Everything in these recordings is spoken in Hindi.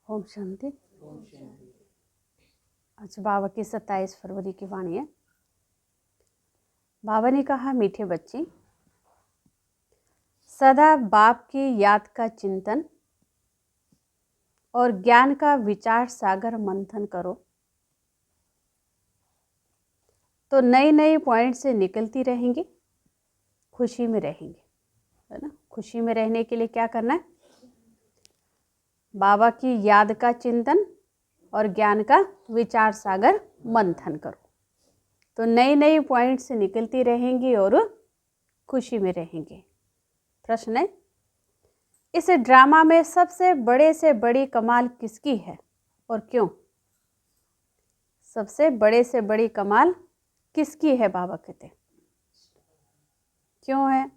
ओम शांति। आज बाबा की 27 फरवरी की वाणी है। बाबा ने कहा, मीठे बच्चे, सदा बाप की याद का चिंतन और ज्ञान का विचार सागर मंथन करो तो नए नए पॉइंट से निकलती रहेंगी, खुशी में रहेंगे, है ना। खुशी में रहने के लिए क्या करना है? बाबा की याद का चिंतन और ज्ञान का विचार सागर मंथन करो तो नए नए पॉइंट से निकलती रहेंगी और खुशी में रहेंगे। प्रश्न है, इस ड्रामा में सबसे बड़े से बड़ी कमाल किसकी है और क्यों? सबसे बड़े से बड़ी कमाल किसकी है? बाबा कहते क्यों है?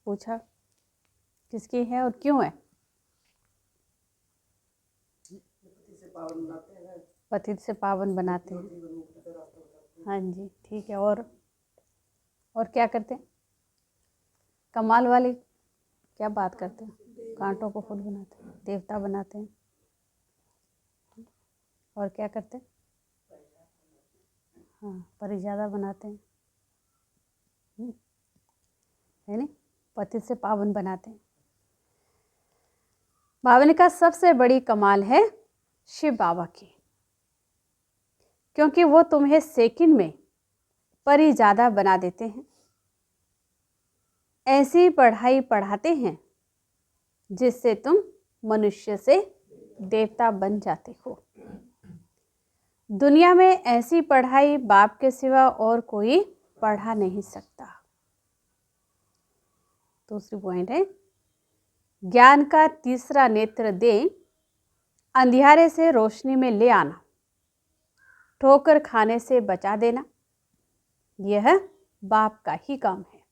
पूछा, किसकी है और क्यों है? पतित से पावन बनाते हैं। हाँ जी, ठीक है। और क्या करते हैं? कमाल वाली क्या बात करते हैं? कांटों को फूल बनाते हैं, देवता बनाते हैं। और क्या करते हैं? हाँ, परिजादा बनाते हैं, है नहीं? पतित से पावन बनाते हैं। बाबा ने कहा सबसे बड़ी कमाल है शिव बाबा की, क्योंकि वो तुम्हें सेकंड में परिजादा बना देते हैं। ऐसी पढ़ाई पढ़ाते हैं जिससे तुम मनुष्य से देवता बन जाते हो। दुनिया में ऐसी पढ़ाई बाप के सिवा और कोई पढ़ा नहीं सकता। दूसरी पॉइंट है, ज्ञान का तीसरा नेत्र दे अंधियारे से रोशनी में ले आना, ठोकर खाने से बचा देना, यह बाप का ही काम है।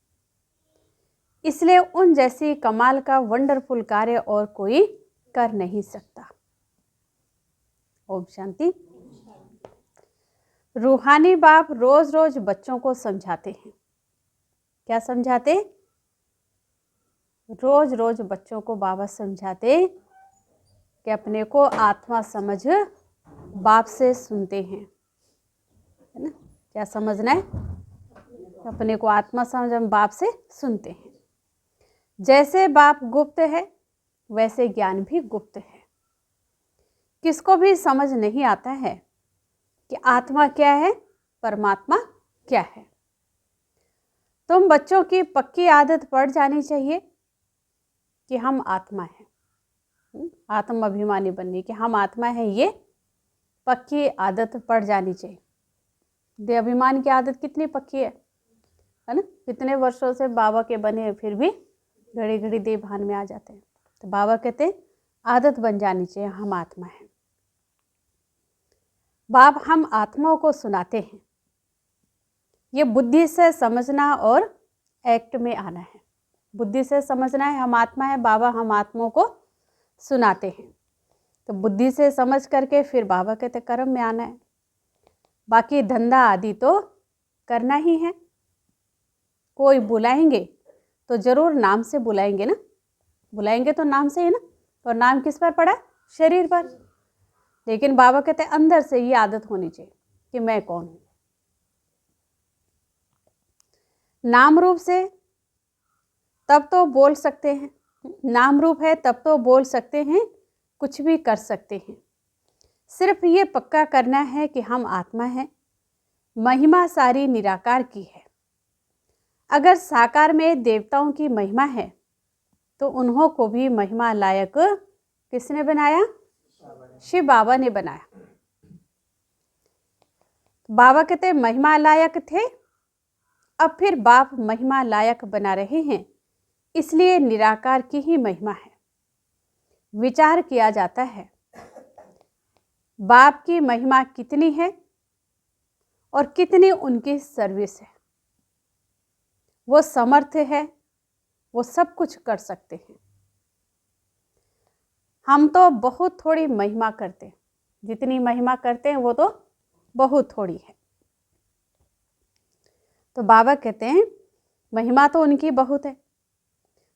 इसलिए उन जैसी कमाल का वंडरफुल कार्य और कोई कर नहीं सकता। ओम शांति। रूहानी बाप रोज रोज बच्चों को समझाते हैं। क्या समझाते? रोज रोज बच्चों को बाबा समझाते कि अपने को आत्मा समझ बाप से सुनते हैं, है ना। क्या समझना है? अपने को आत्मा समझ हम बाप से सुनते हैं। जैसे बाप गुप्त है वैसे ज्ञान भी गुप्त है। किसको भी समझ नहीं आता है कि आत्मा क्या है, परमात्मा क्या है। तुम बच्चों की पक्की आदत पड़ जानी चाहिए कि हम आत्मा हैं, आत्म अभिमानी बनने की, हम आत्मा हैं, ये पक्की आदत पड़ जानी चाहिए। दे अभिमान की आदत कितनी पक्की है ना। कितने वर्षों से बाबा के बने फिर भी घड़ी घड़ी देह भान में आ जाते हैं। तो बाबा कहते हैं आदत बन जानी चाहिए, हम आत्मा हैं। बाप हम आत्माओं को सुनाते हैं। ये बुद्धि से समझना और एक्ट में आना है। बुद्धि से समझना है हम आत्मा है, बाबा हम आत्माओं को सुनाते हैं। तो बुद्धि से समझ करके फिर बाबा कहते कर्म में आना है। बाकी धंधा आदि तो करना ही है। कोई बुलाएंगे तो जरूर नाम से बुलाएंगे ना, बुलाएंगे तो नाम से ही ना। और नाम किस पर पड़ा? शरीर पर। लेकिन बाबा कहते हैं अंदर से ये आदत होनी चाहिए कि मैं कौन हूं। नाम रूप से तब तो बोल सकते हैं, नाम रूप है तब तो बोल सकते हैं, कुछ भी कर सकते हैं। सिर्फ ये पक्का करना है कि हम आत्मा हैं। महिमा सारी निराकार की है। अगर साकार में देवताओं की महिमा है तो उन्हों को भी महिमा लायक किसने बनाया? शिव बाबा ने बनाया। बाबा कहते महिमा लायक थे, अब फिर बाप महिमा लायक बना रहे हैं, इसलिए निराकार की ही महिमा है। विचार किया जाता है बाप की महिमा कितनी है और कितनी उनकी सर्विस है। वो समर्थ है, वो सब कुछ कर सकते हैं। हम तो बहुत थोड़ी महिमा करते हैं, जितनी महिमा करते हैं वो तो बहुत थोड़ी है। तो बाबा कहते हैं महिमा तो उनकी बहुत है।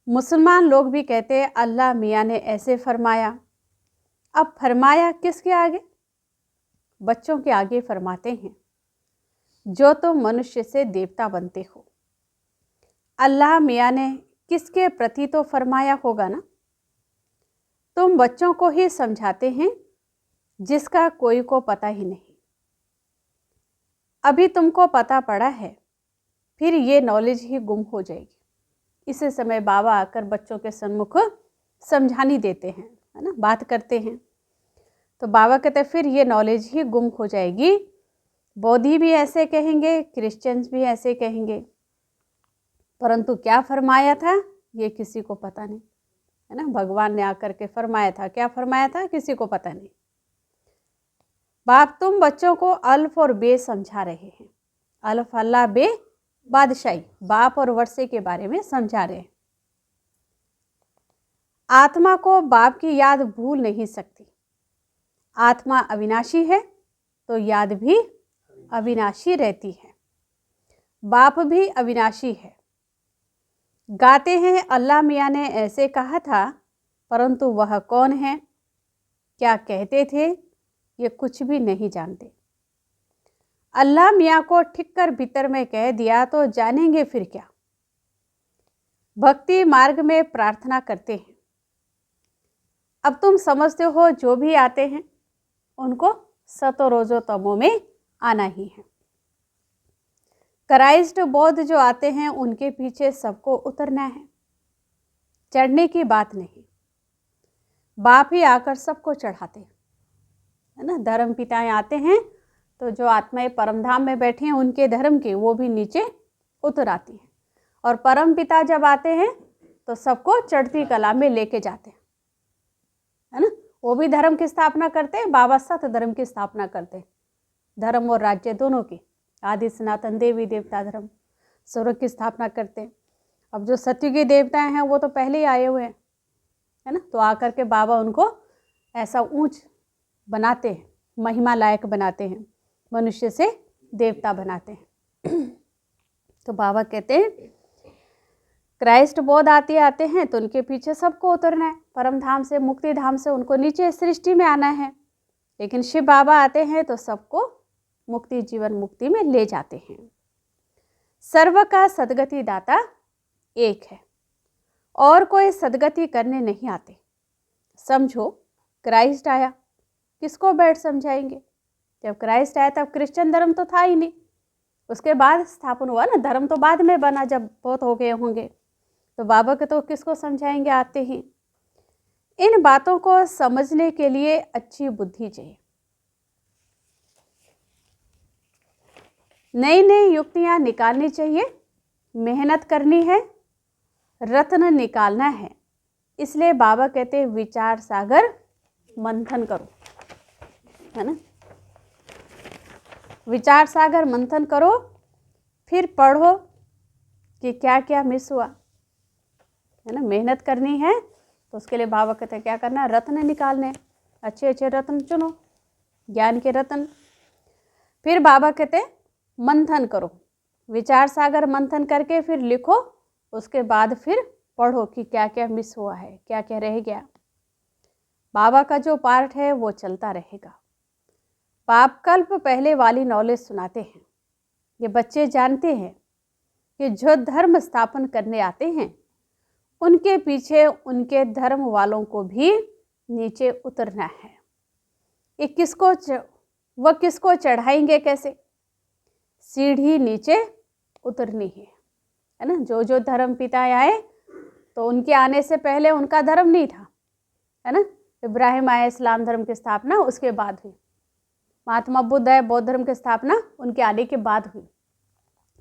मुसलमान लोग भी कहते हैं अल्लाह मियाँ ने ऐसे फरमाया, अब फरमाया किसके आगे? बच्चों के आगे फरमाते हैं, जो तुम मनुष्य से देवता बनते हो। अल्लाह मियाँ ने किसके प्रति तो फरमाया होगा ना? तुम बच्चों को ही समझाते हैं जिसका कोई को पता ही नहीं। अभी तुमको पता पड़ा है, फिर ये नॉलेज ही गुम हो जाएगी। इसी समय बाबा आकर बच्चों के सन्मुख समझानी देते हैं, है ना, बात करते हैं। तो बाबा कहते हैं फिर ये नॉलेज ही गुम हो जाएगी। बौद्धि भी ऐसे कहेंगे, क्रिश्चियंस भी ऐसे कहेंगे, परंतु क्या फरमाया था ये किसी को पता नहीं, है ना। भगवान ने आकर के फरमाया था, क्या फरमाया था किसी को पता नहीं। बाप तुम बच्चों को अल्फ और बे समझा रहे हैं। अल्फ अल्लाह, बे बादशाही, बाप और वर्षे के बारे में समझा रहे हैं। आत्मा को बाप की याद भूल नहीं सकती। आत्मा अविनाशी है तो याद भी अविनाशी रहती है। बाप भी अविनाशी है। गाते हैं अल्लाह मियाँ ने ऐसे कहा था, परंतु वह कौन है, क्या कहते थे, ये कुछ भी नहीं जानते। अल्लाह मियाँ को ठीक कर भीतर में कह दिया तो जानेंगे फिर क्या। भक्ति मार्ग में प्रार्थना करते हैं। अब तुम समझते हो जो भी आते हैं उनको सतो रोजो तमो में आना ही है। क्राइस्ट बौद्ध जो आते हैं उनके पीछे सबको उतरना है, चढ़ने की बात नहीं। बाप ही आकर सबको चढ़ाते हैं, है ना। धर्म पिताएं आते हैं तो जो आत्माएं परमधाम में बैठी हैं उनके धर्म के वो भी नीचे उतर आती हैं, और परम पिता जब आते हैं तो सबको चढ़ती कला में लेके जाते हैं, है ना। वो भी धर्म की स्थापना करते हैं, बाबा सत धर्म की स्थापना करते हैं, धर्म और राज्य दोनों की, आदि सनातन देवी देवता धर्म, स्वर्ग की स्थापना करते हैं। अब जो सत्युगी देवताएं हैं वो तो पहले ही आए हुए हैं, है ना। तो आकर के बाबा उनको ऐसा ऊंच बनाते हैं, महिमा लायक बनाते हैं, मनुष्य से देवता बनाते हैं। तो बाबा कहते हैं क्राइस्ट बौद्ध आते हैं तो उनके पीछे सबको उतरना है, परम धाम से, मुक्ति धाम से उनको नीचे सृष्टि में आना है। लेकिन शिव बाबा आते हैं तो सबको मुक्ति, जीवन मुक्ति में ले जाते हैं। सर्व का सदगति दाता एक है, और कोई सदगति करने नहीं आते। समझो क्राइस्ट आया, किसको बैठ समझाएंगे। जब क्राइस्ट आया तब क्रिश्चियन धर्म तो था ही नहीं, उसके बाद स्थापन हुआ ना, धर्म तो बाद में बना जब बहुत हो गए होंगे। तो बाबा के तो किसको समझाएंगे, आते ही। इन बातों को समझने के लिए अच्छी बुद्धि चाहिए, नई नई युक्तियां निकालनी चाहिए, मेहनत करनी है, रत्न निकालना है। इसलिए बाबा कहते हैं विचार सागर मंथन करो, है ना। विचार सागर मंथन करो, फिर पढ़ो कि क्या क्या मिस हुआ, है ना। मेहनत करनी है तो उसके लिए बाबा कहते हैं क्या करना, रत्न निकालने, अच्छे अच्छे रत्न चुनो, ज्ञान के रत्न। फिर बाबा कहते हैं मंथन करो, विचार सागर मंथन करके फिर लिखो, उसके बाद फिर पढ़ो कि क्या क्या मिस हुआ है, क्या क्या रह गया। बाबा का जो पार्ट है वो चलता रहेगा। बाप कल्प पहले वाली नॉलेज सुनाते हैं। ये बच्चे जानते हैं कि जो धर्म स्थापन करने आते हैं उनके पीछे उनके धर्म वालों को भी नीचे उतरना है। ये वह किसको चढ़ाएंगे कैसे, सीढ़ी नीचे उतरनी है ना। जो जो धर्म पिता आए तो उनके आने से पहले उनका धर्म नहीं था, है ना। इब्राहिम आए, इस्लाम धर्म की स्थापना उसके बाद हुई। महात्मा बुद्ध आए, बौद्ध धर्म की स्थापना उनके आने के बाद हुई,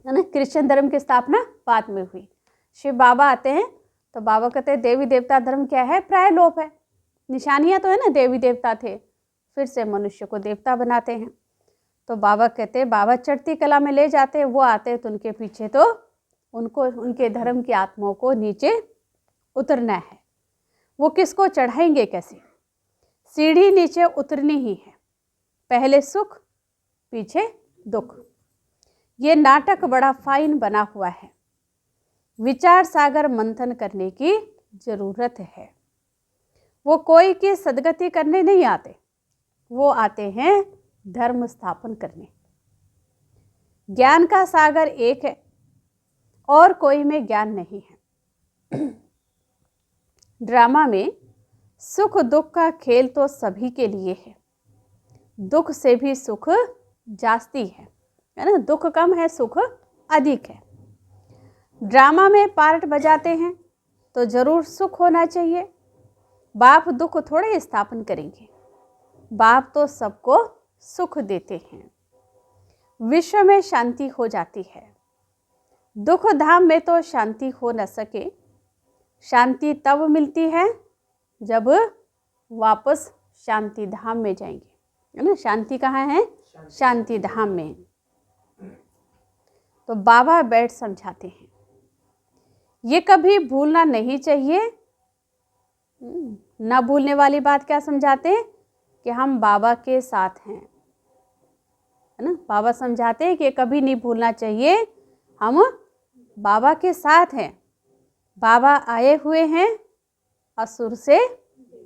है ना। क्रिश्चियन धर्म की स्थापना बाद में हुई। शिव बाबा आते हैं तो बाबा कहते हैं देवी देवता धर्म क्या है, प्राय लोप है। निशानियाँ तो है ना, देवी देवता थे, फिर से मनुष्य को देवता बनाते हैं। तो बाबा कहते हैं, बाबा चढ़ती कला में ले जाते हैं, वो आते हैं तो उनके पीछे तो उनको उनके धर्म की आत्माओं को नीचे उतरना है। वो किसको चढ़ाएंगे कैसे, सीढ़ी नीचे उतरनी ही है, पहले सुख पीछे दुख। ये नाटक बड़ा फाइन बना हुआ है, विचार सागर मंथन करने की जरूरत है। वो कोई की सदगति करने नहीं आते, वो आते हैं धर्म स्थापन करने। ज्ञान का सागर एक है और कोई में ज्ञान नहीं है। ड्रामा में सुख दुख का खेल तो सभी के लिए है, दुख से भी सुख जास्ती है ना, दुख कम है सुख अधिक है। ड्रामा में पार्ट बजाते हैं तो जरूर सुख होना चाहिए, बाप दुख थोड़े स्थापन करेंगे, बाप तो सबको सुख देते हैं, विश्व में शांति हो जाती है। दुख धाम में तो शांति हो न सके, शांति तब मिलती है जब वापस शांति धाम में जाएंगे, है ना। शांति कहाँ है? शांति धाम में। तो बाबा बैठ समझाते हैं, ये कभी भूलना नहीं चाहिए। ना भूलने वाली बात क्या समझाते हैं कि हम बाबा के साथ हैं, है ना। बाबा समझाते हैं कि ये कभी नहीं भूलना चाहिए, हम बाबा के साथ हैं। बाबा आए हुए हैं असुर से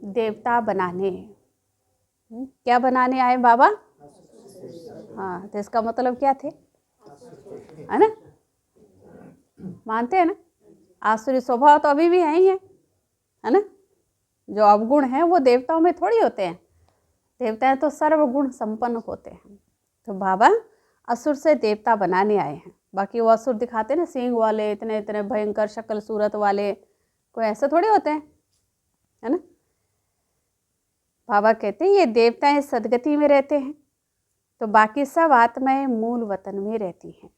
देवता बनाने। क्या बनाने आए बाबा? हाँ, तो इसका मतलब क्या थे, है ना। मानते हैं ना, आसुरी स्वभाव तो अभी भी है ना। जो अवगुण हैं वो देवताओं में थोड़ी होते हैं, देवताएं तो सर्वगुण संपन्न होते हैं। तो बाबा असुर से देवता बनाने आए हैं। बाकी वो असुर दिखाते ना, सींग वाले, इतने इतने भयंकर शक्ल सूरत वाले, कोई ऐसे थोड़ी होते हैं, है ना। बाबा कहते हैं ये देवताएं सदगति में रहते हैं, तो बाकी सब आत्माएं मूल वतन में रहती हैं।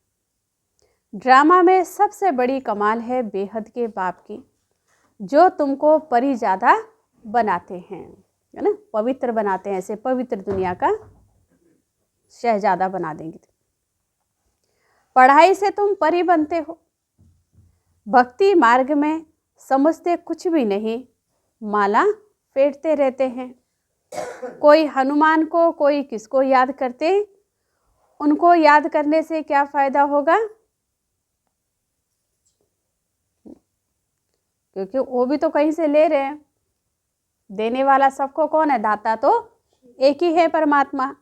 ड्रामा में सबसे बड़ी कमाल है बेहद के बाप की, जो तुमको परी ज़्यादा बनाते हैं, है ना, पवित्र बनाते हैं, ऐसे पवित्र दुनिया का शहजादा बना देंगे। पढ़ाई से तुम परी बनते हो, भक्ति मार्ग में समझते कुछ भी नहीं, माला फेरते रहते हैं। कोई हनुमान को, कोई किसको याद करते, उनको याद करने से क्या फायदा होगा, क्योंकि वो भी तो कहीं से ले रहे हैं। देने वाला सबको कौन है? दाता तो एक ही है, परमात्मा।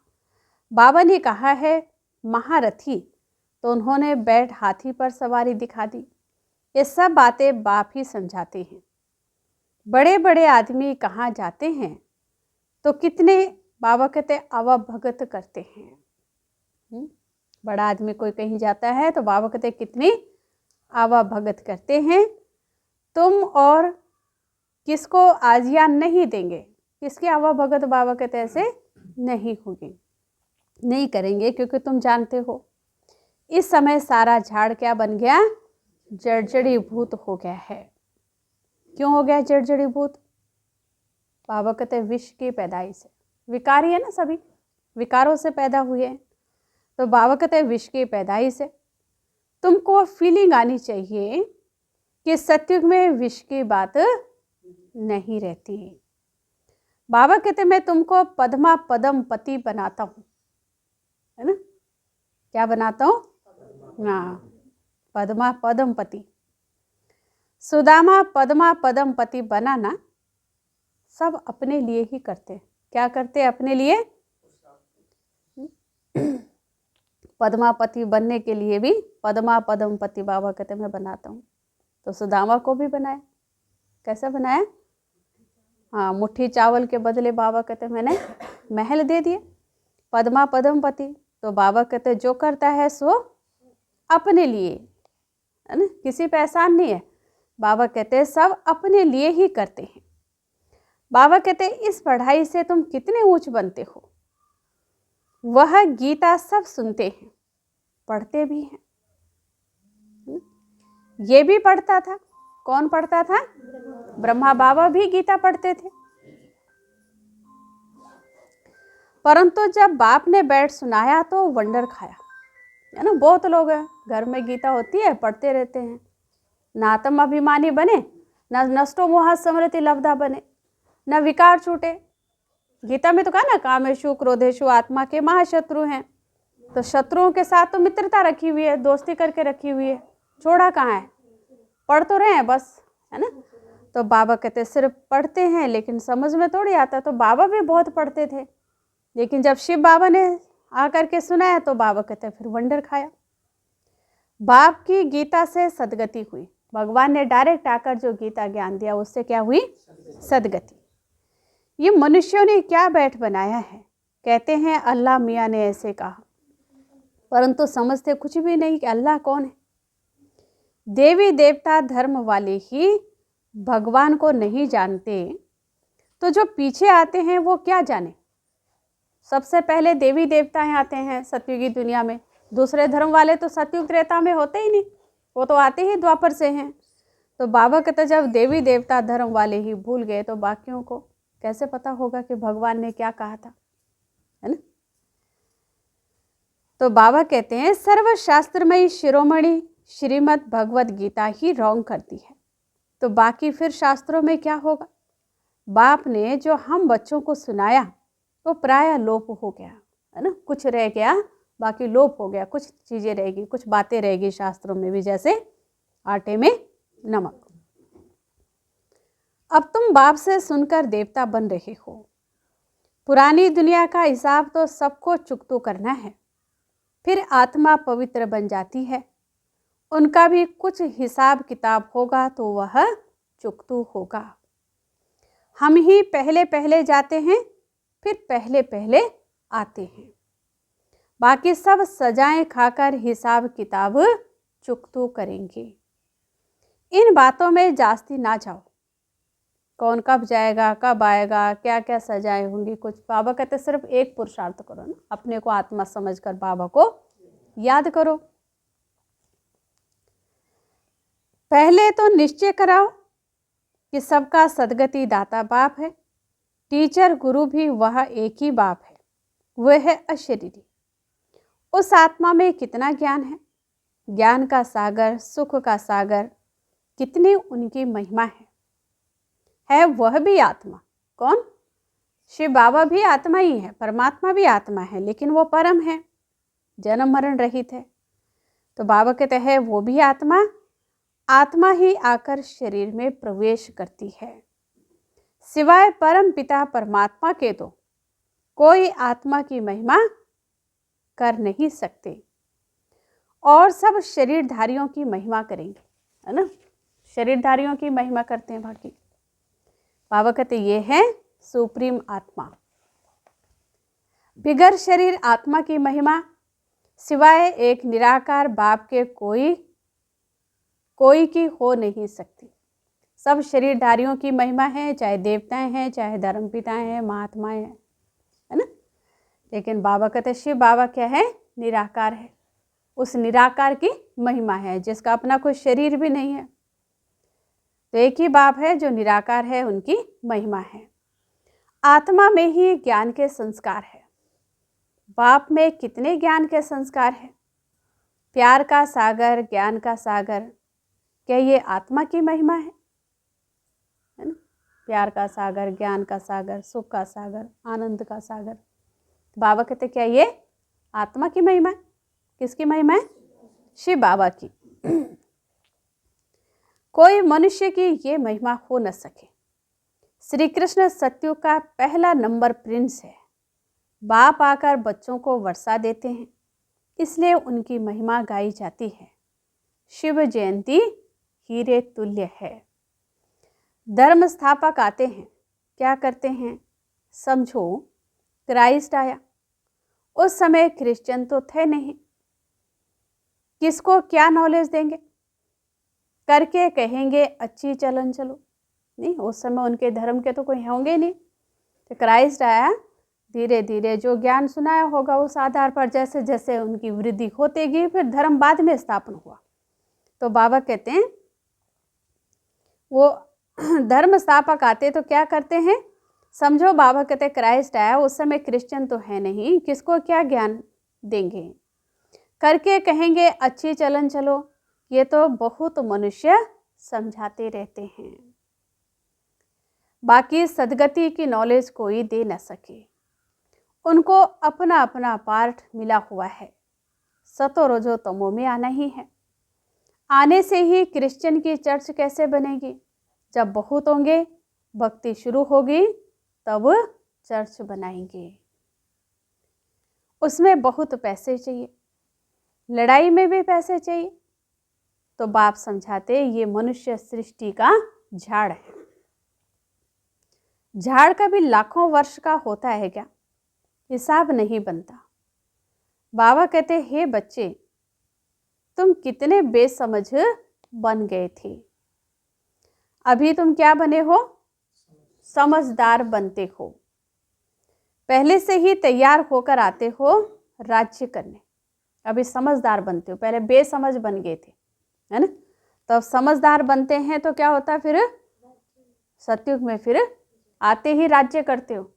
बाबा ने कहा है महारथी, तो उन्होंने बैठ हाथी पर सवारी दिखा दी। ये सब बातें बाप ही समझाते हैं। बड़े बड़े आदमी कहाँ जाते हैं तो कितने बाबा कहते आवा भगत करते हैं। बड़ा आदमी कोई कहीं जाता है तो बाबा कहते कितनी आवा भगत करते हैं। तुम और किसको आजियान नहीं देंगे, किसकी आवा भगत बाबा कहते ऐसे नहीं होगी, नहीं करेंगे, क्योंकि तुम जानते हो इस समय सारा झाड़ क्या बन गया? जड़जड़ी भूत हो गया है। क्यों हो गया जड़जड़ी भूत? बाबा कहते विष की पैदाइश से, विकारी है ना, सभी विकारों से पैदा हुए हैं। तो बाबा कहते विष की पैदाइश से तुमको फीलिंग आनी चाहिए कि सत्युग में विष की बात नहीं रहती है। बाबा कहते मैं तुमको पद्मा पदम पति बनाता हूँ, है ना। क्या बनाता हूँ? हाँ, पद्मा पदम पति। सुदामा पद्मा पदम पति बनाना सब अपने लिए ही करते। क्या करते? अपने लिए। पद्मापति बनने के लिए भी पद्मा पदम पति बाबा कहते मैं बनाता हूँ। तो सुदामा को भी बनाया। कैसा बनाया? हाँ, मुट्ठी चावल के बदले बाबा कहते मैंने महल दे दिए। पद्मा पदम पति, तो बाबा कहते जो करता है सो अपने लिए, है ना, किसी पे एहसान नहीं है। बाबा कहते सब अपने लिए ही करते हैं। बाबा कहते इस पढ़ाई से तुम कितने ऊंच बनते हो। वह गीता सब सुनते हैं, पढ़ते भी हैं। ये भी पढ़ता था। कौन पढ़ता था? ब्रह्मा बाबा भी गीता पढ़ते थे। परंतु जब बाप ने बैठ सुनाया तो वंडर खाया, है ना। बहुत लोग हैं घर में गीता होती है, पढ़ते रहते हैं, ना आत्म अभिमानी बने, ना नष्टो मोह स्मृति लब्धा बने, ना विकार छूटे। गीता में तो कहा ना कामेशु क्रोधेशु आत्मा के महाशत्रु हैं। तो शत्रुओं के साथ तो मित्रता रखी हुई है, दोस्ती करके रखी हुई है, छोड़ा कहाँ है? पढ़ तो रहे हैं बस, है ना। तो बाबा कहते सिर्फ पढ़ते हैं लेकिन समझ में थोड़ी आता। तो बाबा भी बहुत पढ़ते थे, लेकिन जब शिव बाबा ने आकर के सुनाया तो बाबा कहते फिर वंडर खाया। बाप की गीता से सदगति हुई। भगवान ने डायरेक्ट आकर जो गीता ज्ञान दिया उससे क्या हुई? सदगति। ये मनुष्यों ने क्या बैठ बनाया है। कहते हैं अल्लाह मियाँ ने ऐसे कहा, परंतु समझते कुछ भी नहीं कि अल्लाह कौन है। देवी देवता धर्म वाले ही भगवान को नहीं जानते, तो जो पीछे आते हैं वो क्या जाने। सबसे पहले देवी देवता आते हैं सतयुगी दुनिया में, दूसरे धर्म वाले तो सतयुग त्रेता में होते ही नहीं, वो तो आते ही द्वापर से हैं। तो बाबा कहते जब देवी देवता धर्म वाले ही भूल गए तो बाकियों को कैसे पता होगा कि भगवान ने क्या कहा था, है ना। तो बाबा कहते हैं सर्वशास्त्रमयी शिरोमणि श्रीमद् भगवत गीता ही रॉन्ग करती है, तो बाकी फिर शास्त्रों में क्या होगा। बाप ने जो हम बच्चों को सुनाया वो प्राय लोप हो गया, है ना। कुछ रह गया, बाकी लोप हो गया। कुछ चीज़ें रहेगी, कुछ बातें रहेगी शास्त्रों में भी, जैसे आटे में नमक। अब तुम बाप से सुनकर देवता बन रहे हो। पुरानी दुनिया का हिसाब तो सबको चुकतो करना है, फिर आत्मा पवित्र बन जाती है। उनका भी कुछ हिसाब किताब होगा तो वह चुकतू होगा। हम ही पहले पहले जाते हैं, फिर पहले पहले आते हैं। बाकी सब सजाएं खाकर हिसाब किताब चुकतू करेंगे। इन बातों में जास्ती ना जाओ, कौन कब जाएगा, कब आएगा, क्या क्या सजाएं होंगी कुछ। बाबा कहते सिर्फ एक पुरुषार्थ करो ना, अपने को आत्मा समझकर बाबा को याद करो। पहले तो निश्चय कराओ कि सबका सदगति दाता बाप है। टीचर गुरु भी वह एक ही बाप है, वह है अशरीरी। उस आत्मा में कितना ज्ञान है, ज्ञान का सागर, सुख का सागर, कितनी उनकी महिमा है वह भी आत्मा। कौन? शिव बाबा भी आत्मा ही है, परमात्मा भी आत्मा है, लेकिन वो परम है, जन्म मरण रहित है। तो बाबा कहते हैं वो भी आत्मा, आत्मा ही आकर शरीर में प्रवेश करती है। सिवाय परम पिता परमात्मा के तो कोई आत्मा की महिमा कर नहीं सकते, और सब शरीरधारियों की महिमा करेंगे, है ना। शरीरधारियों की महिमा करते हैं बाकी। बाबा कहते ये है सुप्रीम आत्मा। बिगर शरीर आत्मा की महिमा सिवाय एक निराकार बाप के कोई की हो नहीं सकती। सब शरीरधारियों की महिमा है, चाहे देवताएं हैं, चाहे धर्मपिताएं हैं, महात्माएं हैं, है ना। लेकिन बाबा कहते शिव बाबा क्या है? निराकार है। उस निराकार की महिमा है जिसका अपना कोई शरीर भी नहीं है। तो एक ही बाप है जो निराकार है, उनकी महिमा है। आत्मा में ही ज्ञान के संस्कार है। बाप में कितने ज्ञान के संस्कार है? प्यार का सागर, ज्ञान का सागर, क्या ये आत्मा की महिमा है ना। प्यार का सागर, ज्ञान का सागर, सुख का सागर, आनंद का सागर। बाबा कहते क्या ये आत्मा की महिमा है? किसकी महिमा है? शिव बाबा की। कोई मनुष्य की ये महिमा हो न सके। श्री कृष्ण सत्युग का पहला नंबर प्रिंस है। बाप आकर बच्चों को वर्षा देते हैं, इसलिए उनकी महिमा गाई जाती है। शिव जयंती हीरे तुल्य है। धर्म स्थापक आते हैं, क्या करते हैं? समझो क्राइस्ट आया, उस समय क्रिश्चियन तो थे नहीं, किसको क्या नॉलेज देंगे? करके कहेंगे अच्छी चलन चलो, नहीं, उस समय उनके धर्म के तो कोई होंगे नहीं। तो क्राइस्ट आया, धीरे धीरे जो ज्ञान सुनाया होगा उस आधार पर जैसे जैसे उनकी वृद्धि होती गई, फिर धर्म बाद में स्थापन हुआ। तो बाबा कहते हैं वो धर्म स्थापक आते तो क्या करते हैं? समझो बाबा कहते क्राइस्ट आया, उस समय क्रिश्चियन तो है नहीं, किसको क्या ज्ञान देंगे? करके कहेंगे अच्छी चलन चलो। ये तो बहुत मनुष्य समझाते रहते हैं, बाकी सदगति की नॉलेज कोई दे न सके। उनको अपना अपना पार्ट मिला हुआ है, सतो रजो तमो में आना ही है। आने से ही क्रिश्चियन की चर्च कैसे बनेगी? जब बहुत होंगे, भक्ति शुरू होगी, तब चर्च बनाएंगे। उसमें बहुत पैसे चाहिए, लड़ाई में भी पैसे चाहिए। तो बाप समझाते ये मनुष्य सृष्टि का झाड़ है। झाड़ कभी लाखों वर्ष का होता है क्या? हिसाब नहीं बनता। बाबा कहते हे बच्चे, तुम कितने बेसमझ बन गए थे, अभी तुम क्या बने हो? समझदार बनते हो। पहले से ही तैयार होकर आते हो राज्य करने, अभी समझदार बनते हो। पहले बेसमझ बन गए थे, है ना? तो अब समझदार बनते हैं तो क्या होता है फिर? सतयुग में फिर आते ही राज्य करते हो,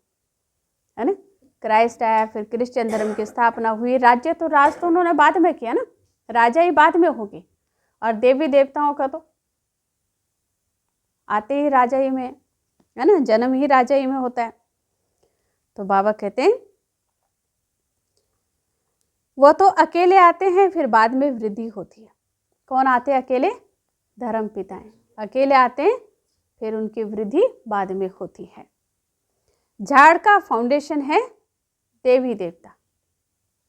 है ना? क्राइस्ट आया, फिर क्रिश्चियन धर्म की स्थापना हुई। राज्य तो राज तो उन्होंने बाद में किया ना, राजा ही बाद में होगी। और देवी देवताओं का तो आते ही राजा ही में, है ना? जन्म ही राजा ही में होता है। तो बाबा कहते हैं वो तो अकेले आते हैं, फिर बाद में वृद्धि होती है। कौन आते हैं अकेले? धर्म पिताएं अकेले आते हैं, फिर उनकी वृद्धि बाद में होती है। झाड़ का फाउंडेशन है देवी देवता।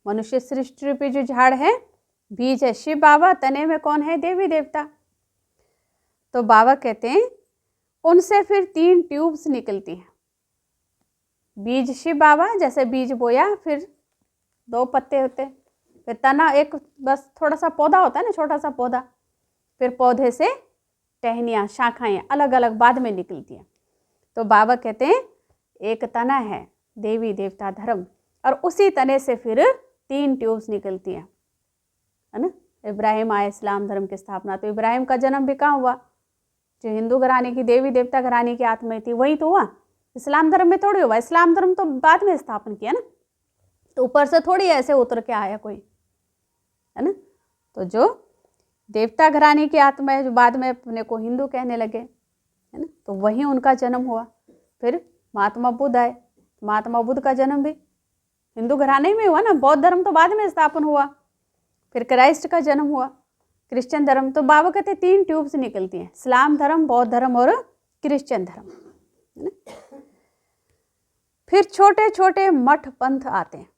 मनुष्य सृष्टि रूपी जो झाड़ है, बीज है शिव बाबा, तने में कौन है? देवी देवता। तो बाबा कहते हैं उनसे फिर 3 ट्यूब्स निकलती हैं। बीज शिव बाबा, जैसे बीज बोया, फिर 2 पत्ते होते, फिर तना, एक बस थोड़ा सा पौधा होता है ना, छोटा सा पौधा, फिर पौधे से टहनियाँ, शाखाएं अलग अलग बाद में निकलती हैं। तो बाबा कहते हैं एक तना है देवी देवता धर्म, और उसी तने से फिर 3 ट्यूब्स निकलती हैं, है ना? इब्राहिम आए, इस्लाम धर्म की स्थापना। तो इब्राहिम का जन्म भी कहाँ हुआ? जो हिंदू घराने की, देवी देवता घराने की आत्मा थी, वही तो हुआ। इस्लाम धर्म में थोड़ी हुआ, इस्लाम धर्म तो बाद में स्थापन किया ना, तो ऊपर से थोड़ी ऐसे उतर के आया कोई, है ना? तो जो देवता घराने की आत्मा है, जो बाद में अपने को हिंदू कहने लगे, है ना, तो वही उनका जन्म हुआ। फिर महात्मा बुद्ध आए, महात्मा बुद्ध का जन्म भी हिंदू घराने में हुआ ना। बौद्ध धर्म तो बाद में स्थापन हुआ, फिर क्राइस्ट का जन्म हुआ, क्रिश्चियन धर्म। तो बाबा कहते 3 ट्यूब्स निकलती हैं, इस्लाम धर्म, बौद्ध धर्म और क्रिश्चियन धर्म, है ना? फिर छोटे छोटे मठ पंथ आते हैं,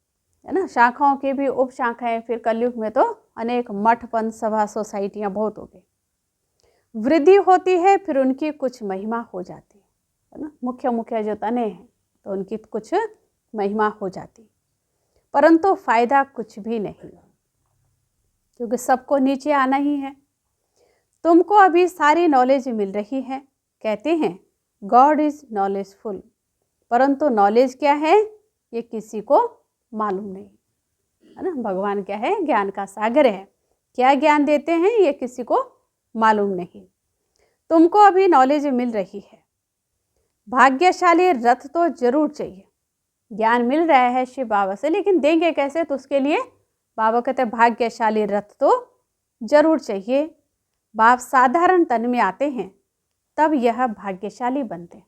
है ना? शाखाओं की भी उप शाखाएं। फिर कलयुग में तो अनेक मठ पंथ, सभा, सोसाइटियां बहुत हो गई। वृद्धि होती है, फिर उनकी कुछ महिमा हो जाती है ना? मुख्य मुख्य जो तने हैं तो उनकी कुछ महिमा हो जाती, परंतु फायदा कुछ भी नहीं, क्योंकि सबको नीचे आना ही है। तुमको अभी सारी नॉलेज मिल रही है। कहते हैं गॉड इज नॉलेजफुल, परंतु नॉलेज क्या है ये किसी को मालूम नहीं, है ना? भगवान क्या है? ज्ञान का सागर है। क्या ज्ञान देते हैं ये किसी को मालूम नहीं। तुमको अभी नॉलेज मिल रही है। भाग्यशाली रथ तो जरूर चाहिए। ज्ञान मिल रहा है शिव बाबा से, लेकिन देंगे कैसे? तो उसके लिए बाबा कहते हैं भाग्यशाली रथ तो जरूर चाहिए। बाप साधारण तन में आते हैं, तब यह भाग्यशाली बनते हैं,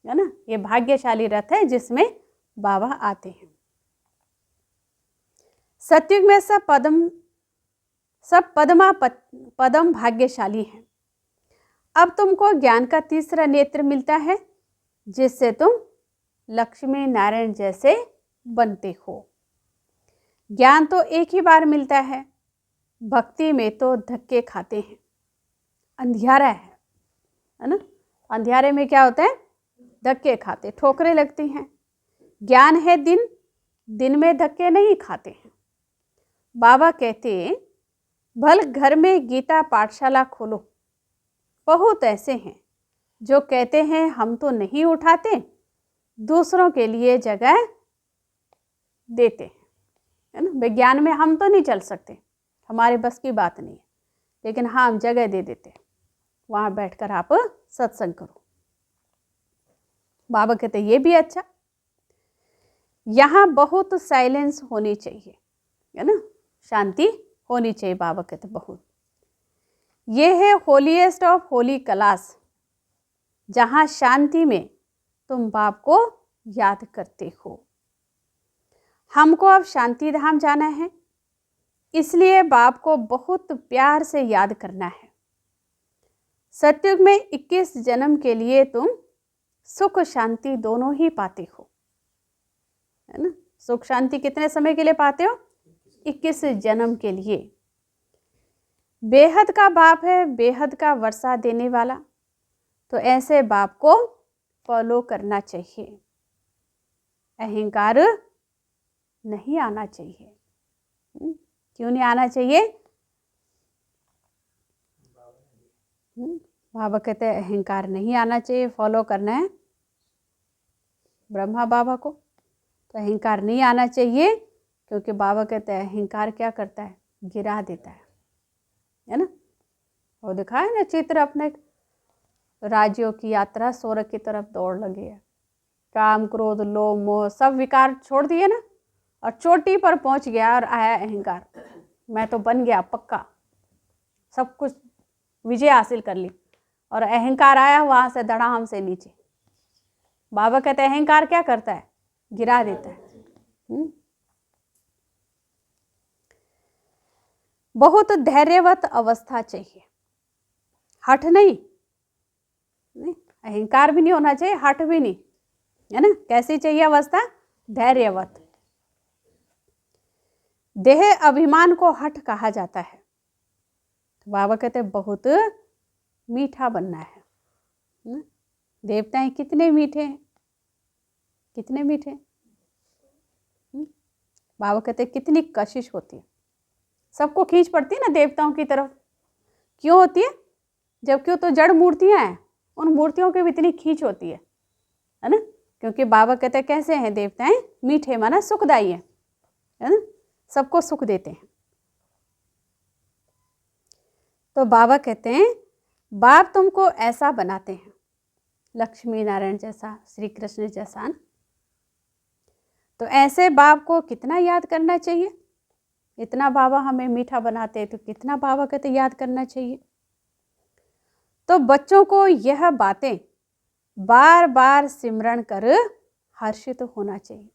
है ना? ये भाग्यशाली रथ है जिसमें बाबा आते हैं। सतयुग में सब पदम भाग्यशाली हैं। अब तुमको ज्ञान का तीसरा नेत्र मिलता है, जिससे तुम लक्ष्मी नारायण जैसे बनते हो। ज्ञान तो एक ही बार मिलता है, भक्ति में तो धक्के खाते हैं। अंधियारा है ना? अंधियारे में क्या होता है? धक्के खाते, ठोकरें लगती हैं। ज्ञान है दिन, दिन में धक्के नहीं खाते हैं। बाबा कहते भल घर में गीता पाठशाला खोलो। बहुत ऐसे हैं जो कहते हैं हम तो नहीं उठाते, दूसरों के लिए जगह देते हैं, है ना? विज्ञान में हम तो नहीं चल सकते, हमारे बस की बात नहीं है, लेकिन हाँ हम जगह दे देते हैं, वहाँ बैठकर आप सत्संग करो। बाबा कहते ये भी अच्छा। यहाँ बहुत साइलेंस होनी चाहिए, है ना? शांति होनी चाहिए। बाबा कहते बहुत। ये है होलीएस्ट ऑफ होली क्लास, जहाँ शांति में तुम बाप को याद करते हो। हमको अब शांति धाम जाना है, इसलिए बाप को बहुत प्यार से याद करना है। सतयुग में 21 जन्म के लिए तुम सुख शांति दोनों ही पाते हो, है ना। सुख शांति कितने समय के लिए पाते हो? 21 जन्म के लिए। बेहद का बाप है, बेहद का वर्षा देने वाला, तो ऐसे बाप को फॉलो करना चाहिए। अहंकार नहीं आना चाहिए। क्यों नहीं आना चाहिए? बाबा कहते हैं अहंकार नहीं आना चाहिए, फॉलो करना है ब्रह्मा बाबा को, तो अहंकार नहीं आना चाहिए, क्योंकि बाबा कहते हैं अहंकार क्या करता है? गिरा देता है ना। वो दिखा है ना चित्र, अपने राज्यों की यात्रा स्वर्ग की तरफ दौड़ लगी है। काम क्रोध लोभ मोह सब विकार छोड़ दिए ना, और चोटी पर पहुंच गया और आया अहंकार, मैं तो बन गया पक्का, सब कुछ विजय हासिल कर ली, और अहंकार आया वहां से धड़ाम से नीचे। बाबा कहते हैं अहंकार क्या करता है? गिरा देता है। बहुत धैर्यवत अवस्था चाहिए, हठ नहीं, अहंकार भी नहीं होना चाहिए, हठ भी नहीं, है ना। कैसी चाहिए अवस्था? धैर्यवत। देह अभिमान को हठ कहा जाता है। तो बाबा कहते हैं बहुत मीठा बनना है। देवताएं कितने मीठे हैं, कितने मीठे। बाबा कहते हैं कितनी कशिश होती है, सबको खींच पड़ती है ना देवताओं की तरफ। क्यों होती है? जबकि वो तो जड़ मूर्तियां हैं, उन मूर्तियों की भी इतनी खींच होती है ना। क्योंकि बाबा कहते हैं कैसे हैं देवताएं? मीठे, माना सुखदायी है ना, सबको सुख देते हैं। तो बाबा कहते हैं बाप तुमको ऐसा बनाते हैं, लक्ष्मी नारायण जैसा, श्री कृष्ण जैसा। तो ऐसे बाप को कितना याद करना चाहिए? इतना बाबा हमें मीठा बनाते हैं, तो कितना बाबा कहते याद करना चाहिए। तो बच्चों को यह बातें बार बार सिमरण कर हर्षित होना चाहिए।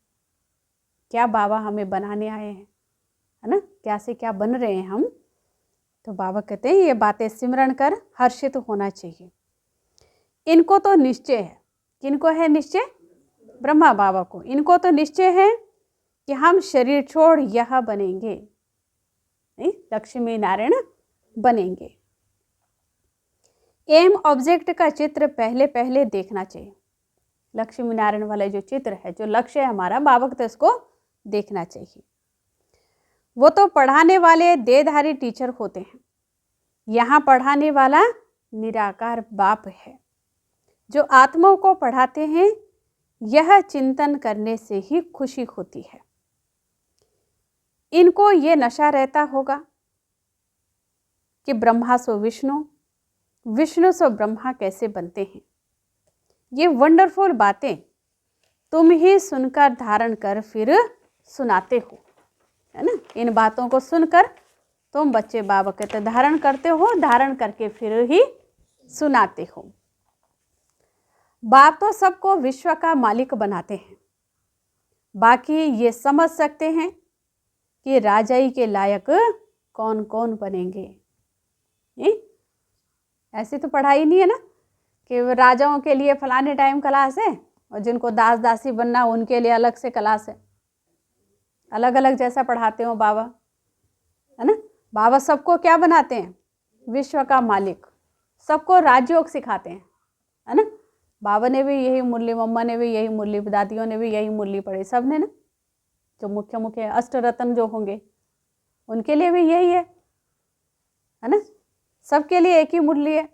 क्या बाबा हमें बनाने आए हैं, है ना, क्या से क्या बन रहे हैं हम। तो बाबा कहते हैं ये बातें सिमरण कर हर्षित होना चाहिए। इनको तो निश्चय है, किनको है निश्चय? ब्रह्मा बाबा को। इनको तो निश्चय है कि हम शरीर छोड़ यह बनेंगे, लक्ष्मी नारायण बनेंगे। एम ऑब्जेक्ट का चित्र पहले पहले देखना चाहिए। लक्ष्मी नारायण वाला जो चित्र है, जो लक्ष्य है हमारा, बाबा को तो इसको देखना चाहिए। वो तो पढ़ाने वाले देहधारी टीचर होते हैं, यहाँ पढ़ाने वाला निराकार बाप है जो आत्माओं को पढ़ाते हैं। यह चिंतन करने से ही खुशी होती है। इनको ये नशा रहता होगा कि ब्रह्मा सो विष्णु, विष्णु सो ब्रह्मा कैसे बनते हैं। ये वंडरफुल बातें तुम ही सुनकर धारण कर फिर सुनाते हो, है ना। इन बातों को सुनकर तुम बच्चे बाबा कहते धारण करते हो, धारण करके फिर ही सुनाते हो। बाप तो सबको विश्व का मालिक बनाते हैं, बाकी ये समझ सकते हैं कि राजाई के लायक कौन कौन बनेंगे। ऐसी तो पढ़ाई नहीं है ना कि राजाओं के लिए फलाने टाइम क्लास है और जिनको दास दासी बनना उनके लिए अलग से क्लास है। अलग अलग जैसा पढ़ाते हो बाबा, है ना। बाबा सबको क्या बनाते हैं? विश्व का मालिक। सबको राजयोग सिखाते हैं, है ना। बाबा ने भी यही मुरली, मम्मा ने भी यही मुरली, दादियों ने भी यही मुरली पढ़ी, सब ने ना। जो मुख्य मुख्य अष्टरत्न जो होंगे उनके लिए भी यही है ना। सबके लिए एक ही मुरली है।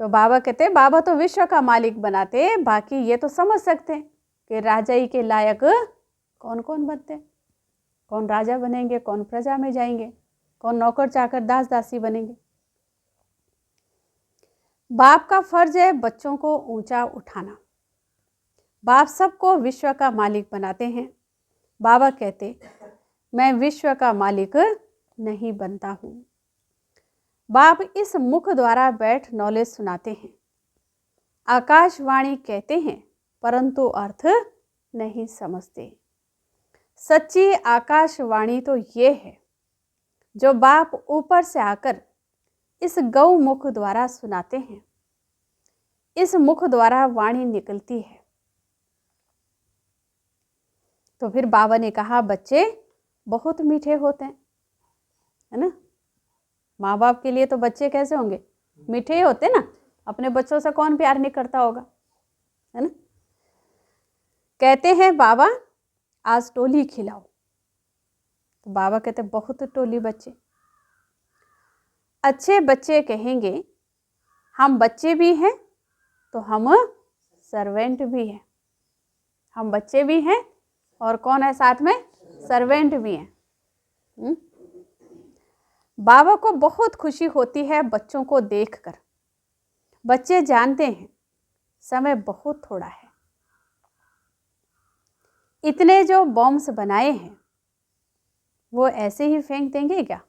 तो बाबा कहते हैं बाबा तो विश्व का मालिक बनाते हैं, बाकी ये तो समझ सकते हैं कि राजाई के लायक कौन कौन बनते हैं, कौन राजा बनेंगे, कौन प्रजा में जाएंगे, कौन नौकर चाकर दास दासी बनेंगे। बाप का फर्ज है बच्चों को ऊंचा उठाना। बाप सबको विश्व का मालिक बनाते हैं। बाबा कहते मैं विश्व का मालिक नहीं बनता हूँ। बाप इस मुख द्वारा बैठ नॉलेज सुनाते हैं। आकाशवाणी कहते हैं परंतु अर्थ नहीं समझते। सच्ची आकाशवाणी तो ये है जो बाप ऊपर से आकर इस गौ मुख द्वारा सुनाते हैं। इस मुख द्वारा वाणी निकलती है। तो फिर बाबा ने कहा बच्चे बहुत मीठे होते हैं, है ना। माँ बाप के लिए तो बच्चे कैसे होंगे, मीठे ही होते ना। अपने बच्चों से कौन प्यार नहीं करता होगा, है ना। कहते हैं बाबा आज टोली खिलाओ। तो बाबा कहते बहुत टोली बच्चे। अच्छे बच्चे कहेंगे हम बच्चे भी हैं तो हम सर्वेंट भी हैं। हम बच्चे भी हैं और कौन है साथ में, सर्वेंट भी हैं। बाबा को बहुत खुशी होती है बच्चों को देखकर। बच्चे जानते हैं समय बहुत थोड़ा है। इतने जो बॉम्ब्स बनाए हैं वो ऐसे ही फेंक देंगे क्या?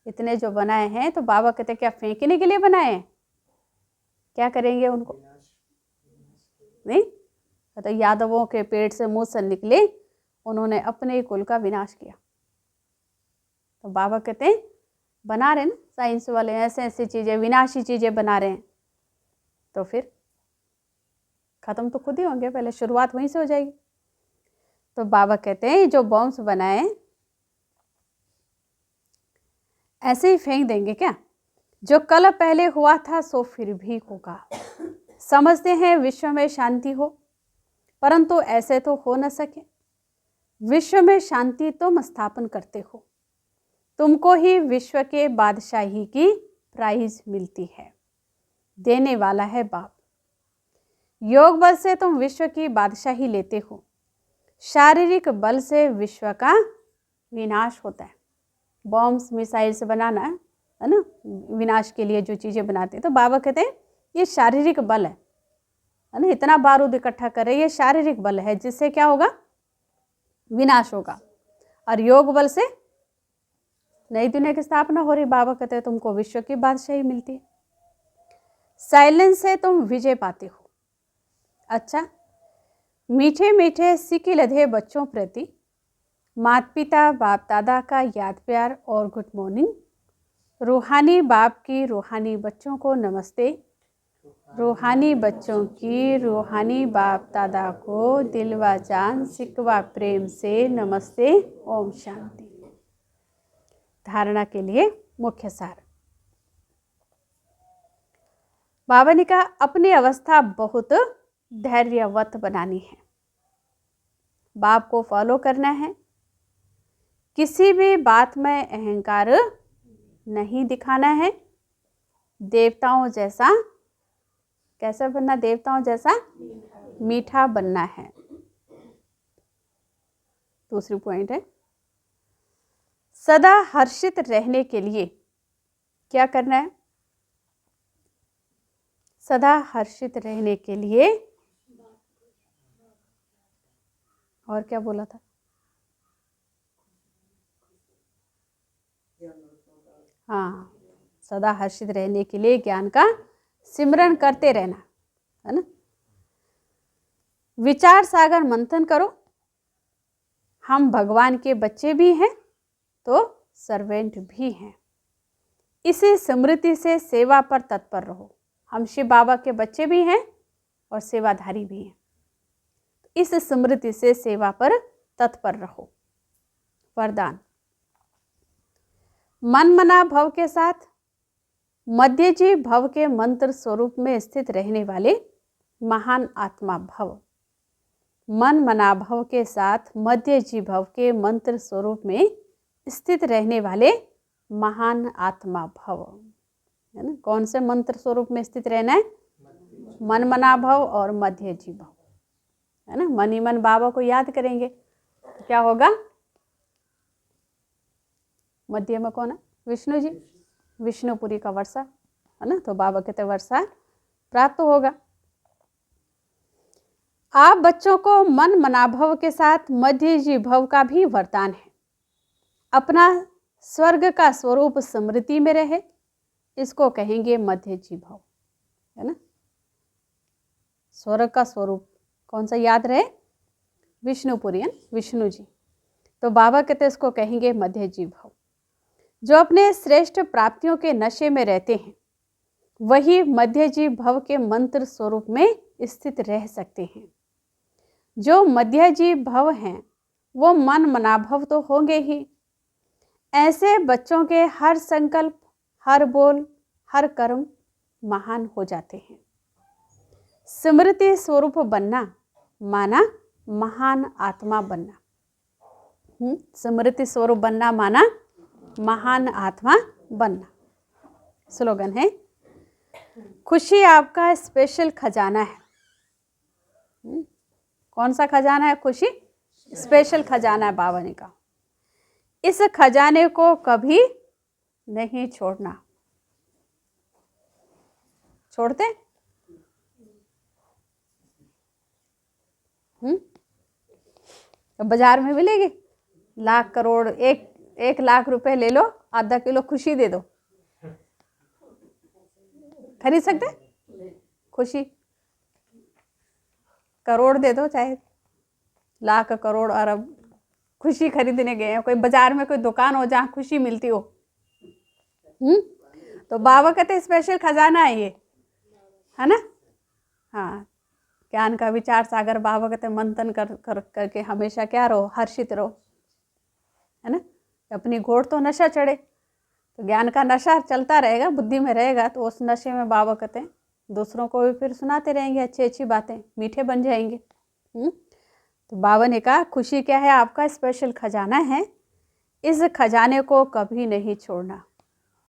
इतने जो बनाए हैं तो बाबा कहते क्या फेंकने के लिए बनाए हैं? क्या करेंगे उनको? नहीं, तो यादवों के पेट से मुंह से निकले, उन्होंने अपने कुल का विनाश किया। तो बाबा कहते हैं बना रहे ना साइंस वाले ऐसे ऐसी चीजें, विनाशी चीजें बना रहे हैं, तो फिर खत्म तो खुद ही होंगे, पहले शुरुआत वहीं से हो जाएगी। तो बाबा कहते हैं जो बॉम्ब्स बनाए ऐसे ही फेंक देंगे क्या? जो कल पहले हुआ था सो फिर भी होगा। समझते हैं विश्व में शांति हो, परंतु ऐसे तो हो न सके। विश्व में शांति तुम स्थापन करते हो, तुमको ही विश्व के बादशाही की प्राइज मिलती है। देने वाला है बाप। योग बल से तुम विश्व की बादशाही लेते हो, शारीरिक बल से विश्व का विनाश होता है। बॉम्ब्स मिसाइल्स बनाना है ना, विनाश के लिए जो चीज़ें बनाते हैं। तो बाबा कहते हैं ये शारीरिक बल है ना, इतना बारूद इकट्ठा कर रहे, ये शारीरिक बल है जिससे क्या होगा, विनाश होगा। और योग बल से नई दुनिया की स्थापना हो रही। बाबा कहते हैं तुमको विश्व की बादशाही मिलती है। साइलेंस से तुम विजय पाते हो। अच्छा, मीठे मीठे सिक्के लधे बच्चों प्रति माता पिता बाप दादा का याद प्यार और गुड मॉर्निंग। रूहानी बाप की रूहानी बच्चों को नमस्ते। रूहानी बच्चों की रूहानी बाप दादा को दिल व जान सिकवा प्रेम से नमस्ते। ओम शांति। धारणा के लिए मुख्य सार। बाबा ने कहा अपनी अवस्था बहुत धैर्यवत बनानी है। बाप को फॉलो करना है। किसी भी बात में अहंकार नहीं दिखाना है। देवताओं जैसा कैसा बनना, देवताओं जैसा मीठा बनना है। दूसरी पॉइंट है सदा हर्षित रहने के लिए क्या करना है? सदा हर्षित रहने के लिए और क्या बोला था? हाँ, सदा हर्षित रहने के लिए ज्ञान का सिमरन करते रहना है ना। विचार सागर मंथन करो। हम भगवान के बच्चे भी हैं तो सर्वेंट भी हैं। इसी स्मृति से सेवा पर तत्पर रहो। हम शिव बाबा के बच्चे भी हैं और सेवाधारी भी हैं। इस स्मृति से सेवा पर तत्पर रहो। वरदान, मन मना भव के साथ मध्य जी भव के मंत्र स्वरूप में स्थित रहने वाले महान आत्मा भव। मन मना भव के साथ मध्य जी भव के मंत्र स्वरूप में स्थित रहने वाले महान आत्मा भव, है ना। कौन से मंत्र स्वरूप में स्थित रहना है? मन मना भव और मध्य जी भव, है ना। मन ही मन बाबा को याद करेंगे तो क्या होगा? मध्य में कौन है? विष्णु जी, विष्णुपुरी का वर्षा, है ना। तो बाबा कहते वर्षा प्राप्त होगा। आप बच्चों को मन मनाभव के साथ मध्य जी भव का भी वरदान है। अपना स्वर्ग का स्वरूप स्मृति में रहे, इसको कहेंगे मध्य जी भव, है ना। स्वर्ग का स्वरूप कौन सा याद रहे? विष्णुपुरी, विष्णु जी। तो बाबा कहते इसको कहेंगे मध्य जी भव। जो अपने श्रेष्ठ प्राप्तियों के नशे में रहते हैं वही मध्यजीव भव के मंत्र स्वरूप में स्थित रह सकते हैं। जो मध्यजीव भव हैं वो मन मनाभव तो होंगे ही। ऐसे बच्चों के हर संकल्प, हर बोल, हर कर्म महान हो जाते हैं। स्मृति स्वरूप बनना माना महान आत्मा बनना। स्मृति स्वरूप बनना माना महान आत्मा बनना। स्लोगन है, खुशी आपका स्पेशल खजाना है। कौन सा खजाना है? खुशी स्पेशल खजाना है बाबा ने कहा। इस खजाने को कभी नहीं छोड़ना। छोड़ते? तो बाजार में मिलेगी लाख करोड़, एक लाख रुपए ले लो, आधा किलो खुशी दे दो, खरीद सकते? खुशी करोड़ दे दो, चाहे लाख करोड़ अरब, खुशी खरीदने गए हैं। कोई बाजार में कोई दुकान हो जहाँ खुशी मिलती हो। तो बाबा कहते स्पेशल खजाना है ये, है ना। हाँ, ज्ञान का विचार सागर बाबा कहते मंथन करके हमेशा क्या रहो, हर्षित रहो, है ना। अपनी घोड़ तो नशा चढ़े, तो ज्ञान का नशा चलता रहेगा, बुद्धि में रहेगा, तो उस नशे में बाबा कहते हैं दूसरों को भी फिर सुनाते रहेंगे अच्छी अच्छी बातें, मीठे बन जाएंगे। तो बाबा ने कहा खुशी क्या है? आपका स्पेशल खजाना है, इस खजाने को कभी नहीं छोड़ना।